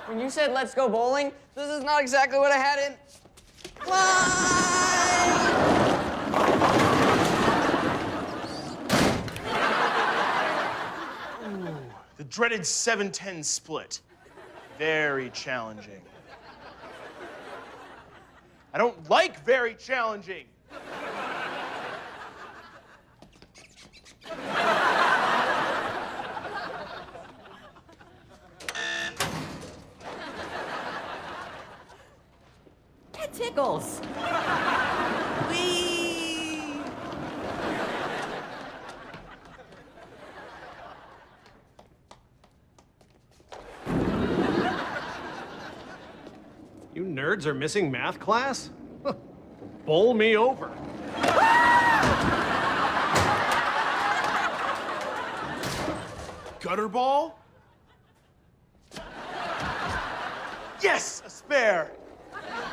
When you said let's go bowling, this is not exactly what I had in mind. The dreaded 7-10 split. Very challenging. I don't like very challenging. That tickles. Whee! You nerds are missing math class? Bowl me over. Gutter ball? Yes, a spare.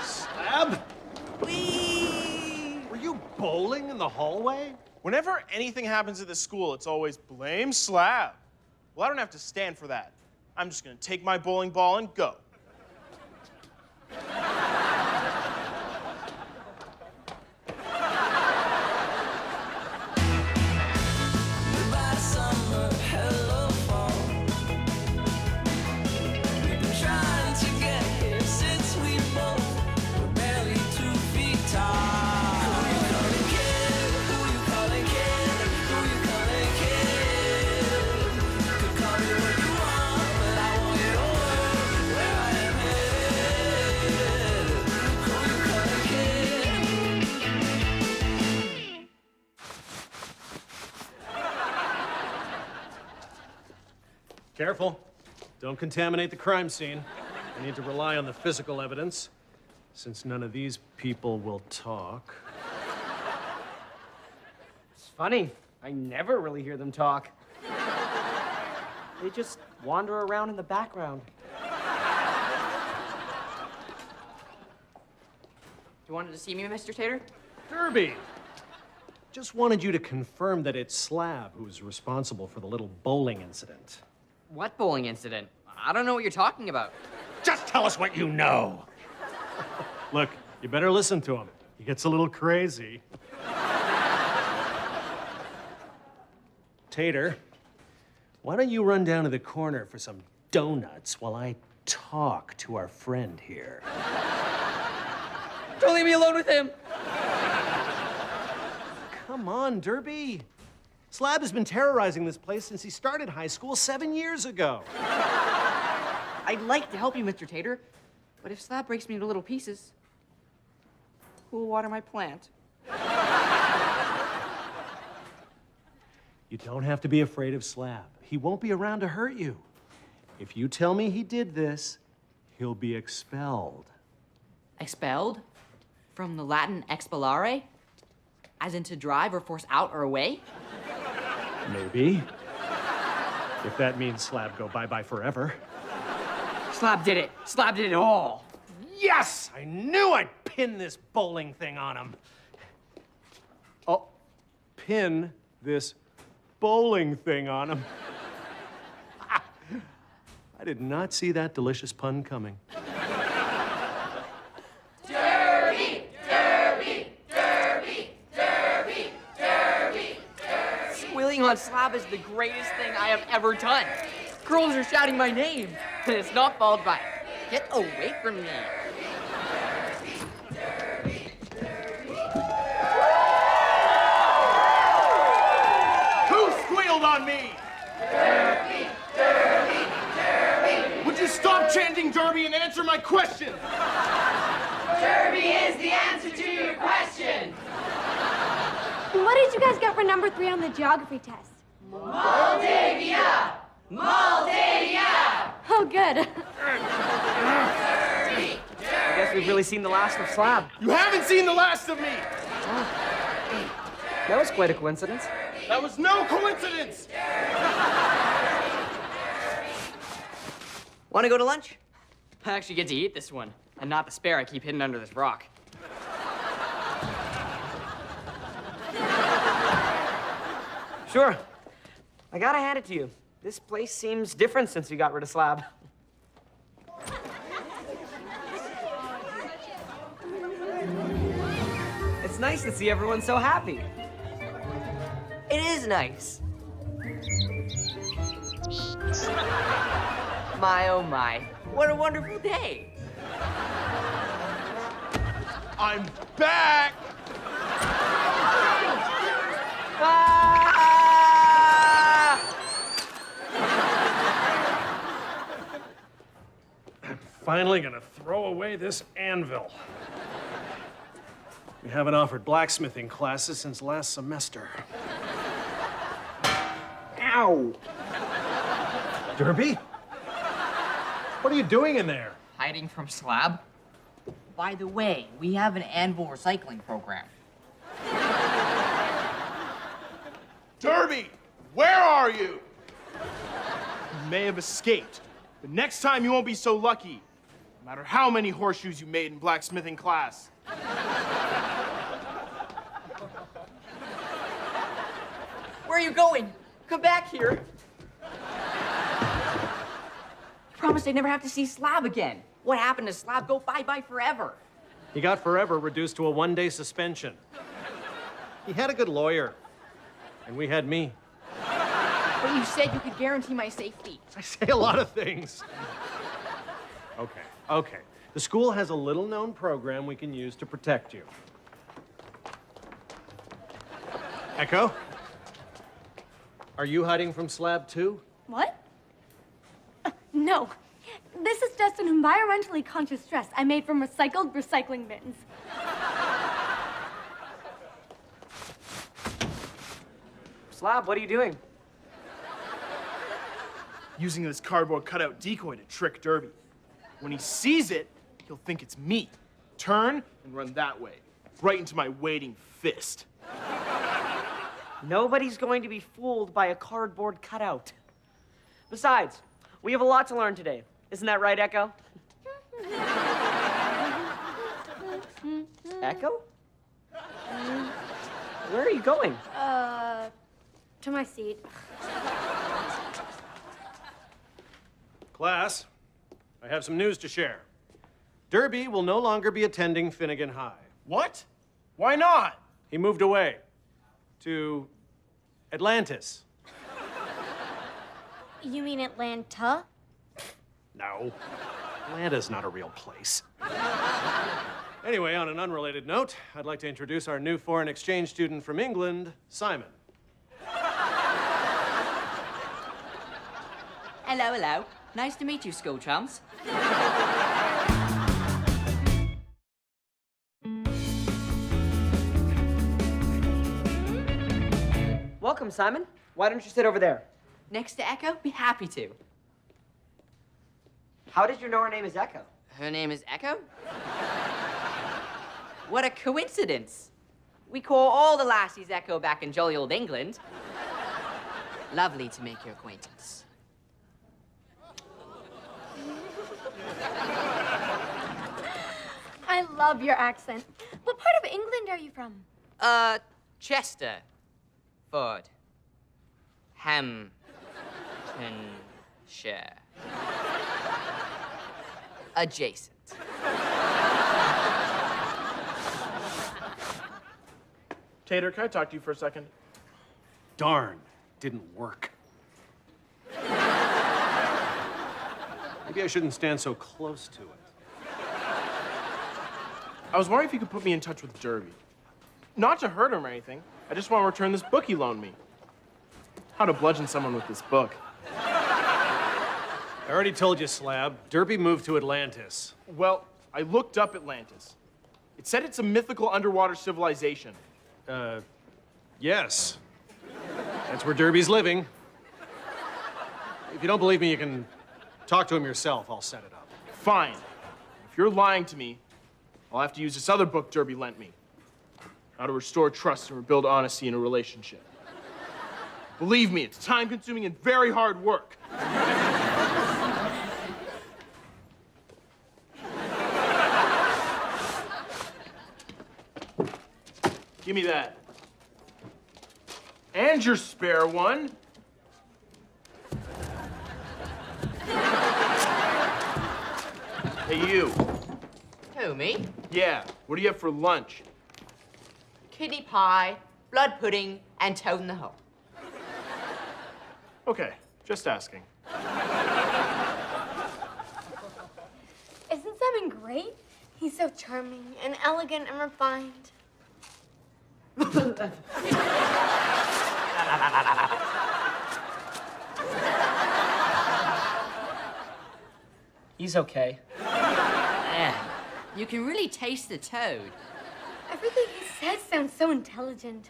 Slab? Whee! Were you bowling in the hallway? Whenever anything happens at the school, it's always blame Slab. Well, I don't have to stand for that. I'm just gonna take my bowling ball and go. Careful. Don't contaminate the crime scene. I need to rely on the physical evidence, since none of these people will talk. It's funny. I never really hear them talk. They just wander around in the background. You wanted to see me, Mr. Tater? Derby! Just wanted you to confirm that it's Slab who's responsible for the little bowling incident. What bowling incident? I don't know what you're talking about. Just tell us what you know! Look, you better listen to him. He gets a little crazy. Tater, why don't you run down to the corner for some donuts while I talk to our friend here? Don't leave me alone with him! Come on, Derby. Slab has been terrorizing this place since he started high school 7 years ago. I'd like to help you, Mr. Tater, but if Slab breaks me into little pieces, who will water my plant? You don't have to be afraid of Slab. He won't be around to hurt you. If you tell me he did this, he'll be expelled. Expelled? From the Latin expellere? As in to drive or force out or away? Maybe. If that means Slab go bye-bye forever. Slab did it. Slab did it all. Yes! I knew I'd pin this bowling thing on him. Oh, pin this bowling thing on him. I did not see that delicious pun coming. Derby! Derby! Derby! Derby! Derby! Derby! Squealing on Slab is the greatest thing I have ever done. Girls are shouting my name, and it's not followed by, "Get away from me." Who squealed on me? Derby, Derby, Derby. Would you stop chanting Derby and answer my question? Derby is the answer to your question. What did you guys get for number 3 on the geography test? Moldavia! Moldavia! Oh, good. Derby, I guess we've really seen the last of Slab. You haven't seen the last of me. That was quite a coincidence. That was no coincidence. Want to go to lunch? I actually get to eat this one, and not the spare I keep hidden under this rock. Sure. I gotta hand it to you. This place seems different since you got rid of Slab. nice to see everyone so happy. It is nice. My, oh my, what a wonderful day. I'm back! Ah! Finally gonna throw away this anvil. We haven't offered blacksmithing classes since last semester. Ow! Derby? What are you doing in there? Hiding from Slab? By the way, we have an anvil recycling program. Derby, where are you? You may have escaped, but next time you won't be so lucky, no matter how many horseshoes you made in blacksmithing class. Where are you going? Come back here. I promised I'd never have to see Slab again. What happened to Slab? Go bye-bye forever. He got forever reduced to a one-day suspension. He had a good lawyer, and we had me. But you said you could guarantee my safety. I say a lot of things. Okay. The school has a little-known program we can use to protect you. Echo? Are you hiding from Slab too? What? No. This is just an environmentally conscious dress I made from recycled recycling bins. Slab, what are you doing? Using this cardboard cutout decoy to trick Derby. When he sees it, he'll think it's me. Turn and run that way, right into my waiting fist. Nobody's going to be fooled by a cardboard cutout. Besides, we have a lot to learn today. Isn't that right, Echo? Echo? Where are you going? To my seat. Class, I have some news to share. Derby will no longer be attending Finnegan High. What? Why not? He moved away to Atlantis. You mean Atlanta? No, Atlanta's not a real place. Anyway, on an unrelated note, I'd like to introduce our new foreign exchange student from England, Simon. Hello, hello. Nice to meet you, school chums. Welcome, Simon. Why don't you sit over there? Next to Echo? Be happy to. How did you know her name is Echo? Her name is Echo? What a coincidence. We call all the lassies Echo back in jolly old England. Lovely to make your acquaintance. I love your accent. What part of England are you from? Chester. Ford. Hamptonshire. Adjacent. Tater, can I talk to you for a second? Darn, didn't work. Maybe I shouldn't stand so close to it. I was wondering if you could put me in touch with Derby. Not to hurt him or anything. I just want to return this book he loaned me. How to bludgeon someone with this book. I already told you, Slab. Derby moved to Atlantis. Well, I looked up Atlantis. It said it's a mythical underwater civilization. Yes. That's where Derby's living. If you don't believe me, you can talk to him yourself. I'll set it up. Fine. If you're lying to me, I'll have to use this other book Derby lent me. How to restore trust and rebuild honesty in a relationship. Believe me, it's time-consuming and very hard work. Give me that. And your spare one. Hey, you. Who, me? Yeah, what do you have for lunch? kidney pie, blood pudding, and toad in the hole. Okay, just asking. Isn't Simon great? He's so charming and elegant and refined. He's okay. Man, you can really taste the toad. Everything he says sounds so intelligent.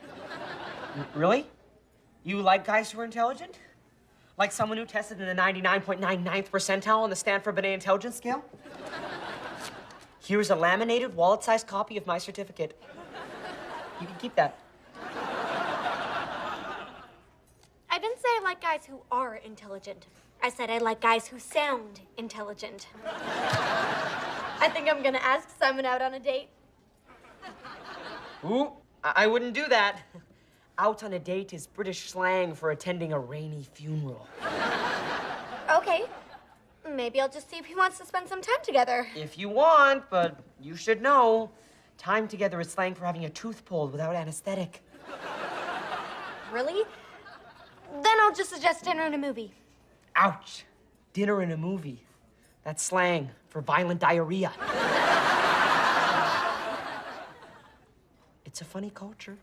Really? You like guys who are intelligent? Like someone who tested in the 99.99th percentile on the Stanford Binet Intelligence Scale? Here's a laminated, wallet-sized copy of my certificate. You can keep that. I didn't say I like guys who are intelligent. I said I like guys who sound intelligent. I think I'm gonna ask Simon out on a date. Ooh, I wouldn't do that. Out on a date is British slang for attending a rainy funeral. Okay. Maybe I'll just see if he wants to spend some time together. If you want, but you should know, time together is slang for having a tooth pulled without anesthetic. Really? Then I'll just suggest dinner and a movie. Ouch. Dinner and a movie. That's slang for violent diarrhea. It's a funny culture.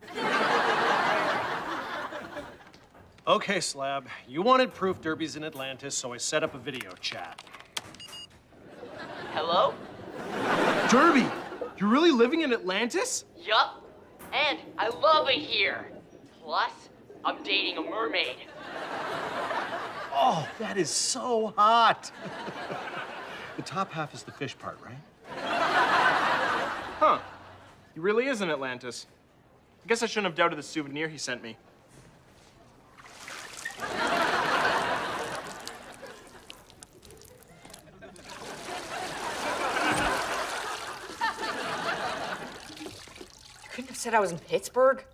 Okay, Slab. You wanted proof Derby's in Atlantis, so I set up a video chat. Hello? Derby, you're really living in Atlantis? Yup. And I love it here. Plus, I'm dating a mermaid. Oh, that is so hot. The top half is the fish part, right? Huh. He really is in Atlantis. I guess I shouldn't have doubted the souvenir he sent me. You couldn't have said I was in Pittsburgh?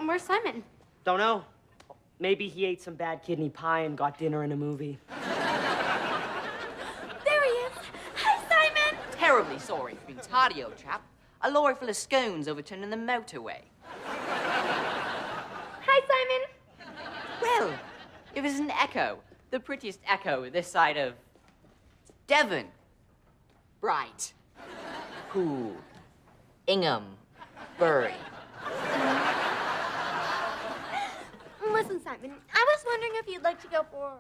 Where's Simon? Don't know. Maybe he ate some bad kidney pie and got dinner in a movie. There he is. Hi, Simon. Terribly sorry for being tardy, old chap. A lorry full of scones overturned on the motorway. Hi, Simon. Well, it was an echo. The prettiest echo this side of Devon. Bright. Cool. Ingham. Bury. Listen, Simon, I was wondering if you'd like to go for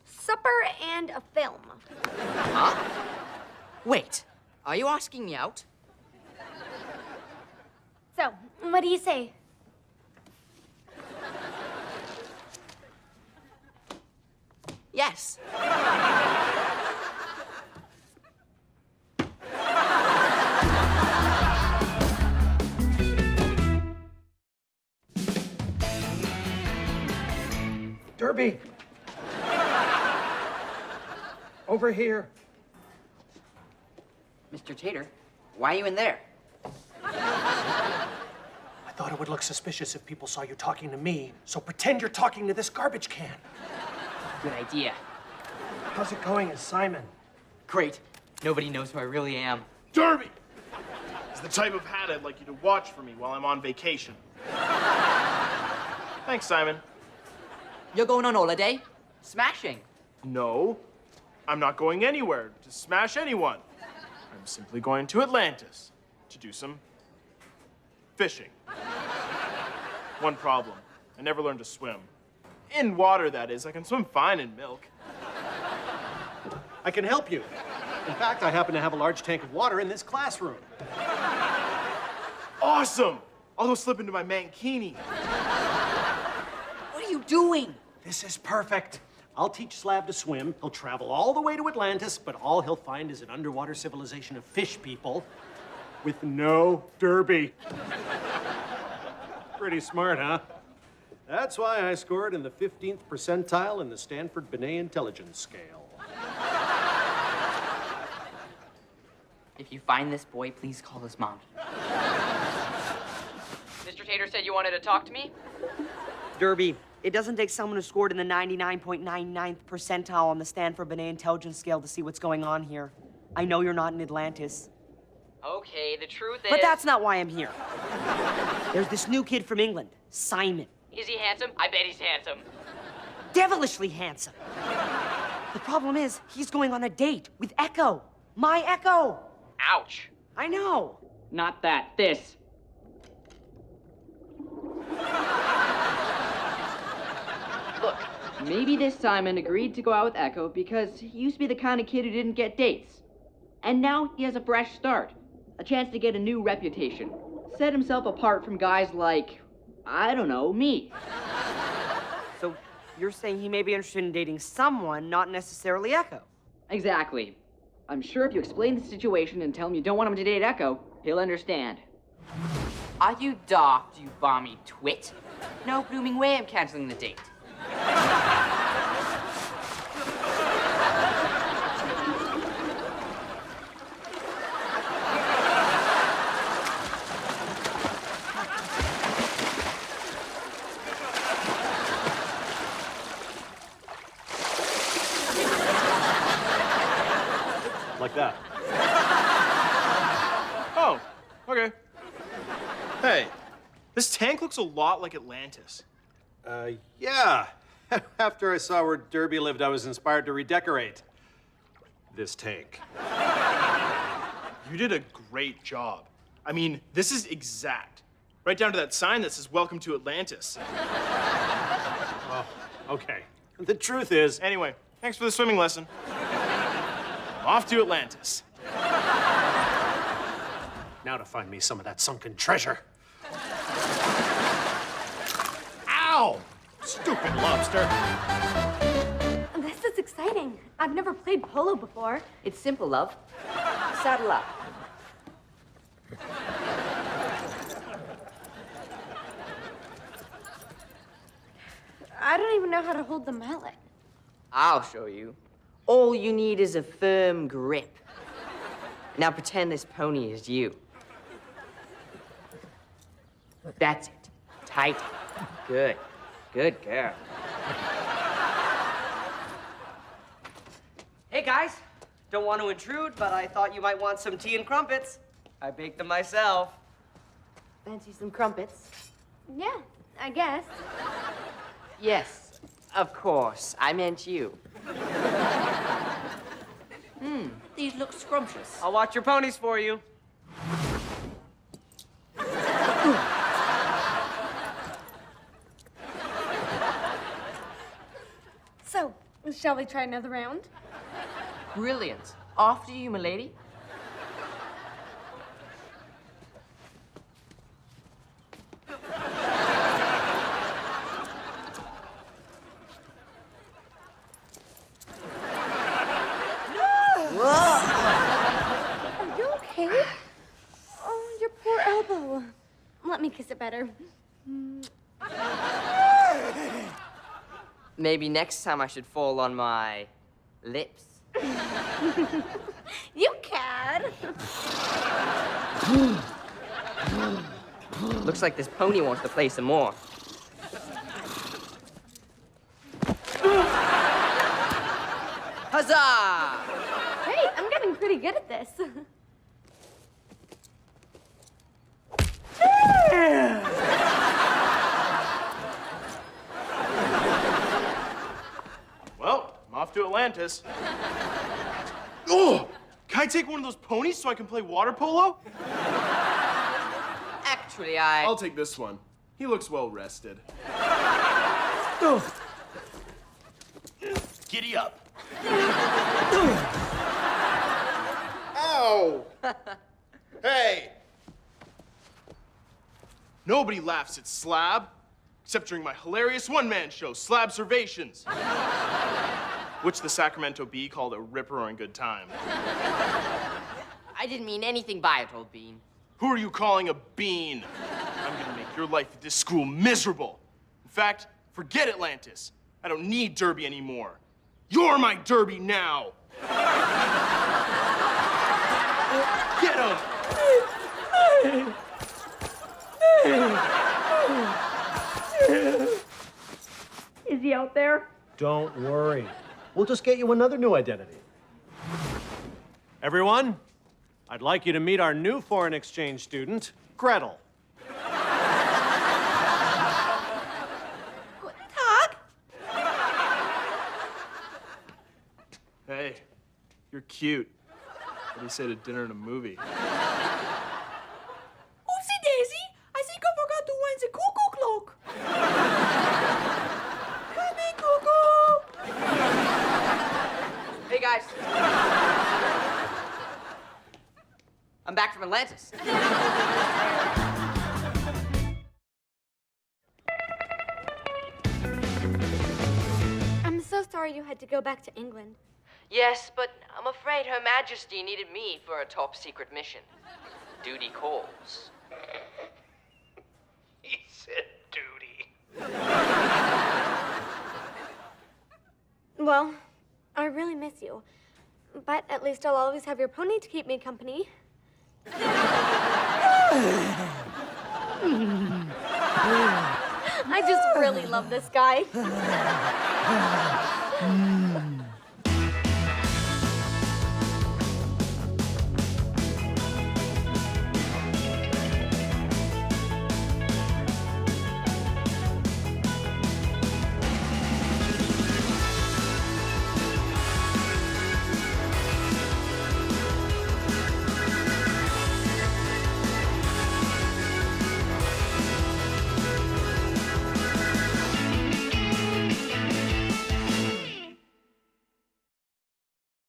supper and a film. Huh? Wait, are you asking me out? So, what do you say? Yes. Derby! Over here. Mr. Tater, why are you in there? I thought it would look suspicious if people saw you talking to me, so pretend you're talking to this garbage can. Good idea. How's it going as Simon? Great. Nobody knows who I really am. Derby! It's the type of hat I'd like you to watch for me while I'm on vacation. Thanks, Simon. You're going on holiday? Smashing. No, I'm not going anywhere to smash anyone. I'm simply going to Atlantis to do some fishing. One problem, I never learned to swim. In water, that is. I can swim fine in milk. I can help you. In fact, I happen to have a large tank of water in this classroom. Awesome! I'll go slip into my mankini. What are you doing? This is perfect. I'll teach Slab to swim. He'll travel all the way to Atlantis, but all he'll find is an underwater civilization of fish people with no Derby. Pretty smart, huh? That's why I scored in the 15th percentile in the Stanford Binet Intelligence Scale. If you find this boy, please call his mom. Mr. Tater said you wanted to talk to me? Derby, it doesn't take someone who scored in the 99.99th percentile on the Stanford Binet intelligence scale to see what's going on here. I know you're not in Atlantis. Okay, the truth is... But that's not why I'm here. There's this new kid from England, Simon. Is he handsome? I bet he's handsome. Devilishly handsome. The problem is, he's going on a date with Echo. My Echo. Ouch. I know. Not that, this. Look, maybe this Simon agreed to go out with Echo because he used to be the kind of kid who didn't get dates. And now he has a fresh start, a chance to get a new reputation, set himself apart from guys like, I don't know, me. So you're saying he may be interested in dating someone, not necessarily Echo? Exactly. I'm sure if you explain the situation and tell him you don't want him to date Echo, he'll understand. Are you daft, you balmy twit? No blooming way I'm canceling the date. Like that. Oh, okay. Hey, this tank looks a lot like Atlantis. Yeah. After I saw where Derby lived, I was inspired to redecorate this tank. You did a great job. I mean, this is exact. Right down to that sign that says, "Welcome to Atlantis." Oh, okay. The truth is, Anyway, thanks for the swimming lesson. Off to Atlantis. now to find me some of that sunken treasure. Ow! Stupid lobster. This is exciting. I've never played polo before. It's simple, love. Saddle up. I don't even know how to hold the mallet. I'll show you. All you need is a firm grip. Now pretend this pony is you. That's it. Tight. Good. Good girl. Hey guys, don't want to intrude, but I thought you might want some tea and crumpets. I baked them myself. Fancy some crumpets? Yeah, I guess. Yes, of course. I meant you. These look scrumptious. I'll watch your ponies for you. So, shall we try another round? Brilliant. After you, milady. Are you okay? Oh, your poor elbow. Let me kiss it better. Maybe next time I should fall on my lips. You can. Looks like this pony wants to play some more. Huzzah! Hey, I'm getting pretty good at this. Well, I'm off to Atlantis. Oh! Can I take one of those ponies so I can play water polo? Actually, I'll take this one. He looks well rested. Giddy up. Ow! Hey! Nobody laughs at Slab, except during my hilarious one-man show, Slabservations, which the Sacramento Bee called a rip-roaring good time. I didn't mean anything by it, old bean. Who are you calling a bean? I'm gonna make your life at this school miserable. In fact, forget Atlantis. I don't need Derby anymore. You're my Derby now. Get him! Daisy out there? Don't worry. We'll just get you another new identity. Everyone, I'd like you to meet our new foreign exchange student, Gretel. Guten Tag. Hey, you're cute. What do you say to dinner and a movie? Oopsie daisy, I think I forgot to wind the cuckoo clock. Come in, cuckoo. Hey, guys. I'm back from Atlantis. I'm so sorry you had to go back to England. Yes, but I'm afraid Her Majesty needed me for a top secret mission. Duty calls. He said duty. Well, I really miss you. But at least I'll always have your pony to keep me company. I just really love this guy.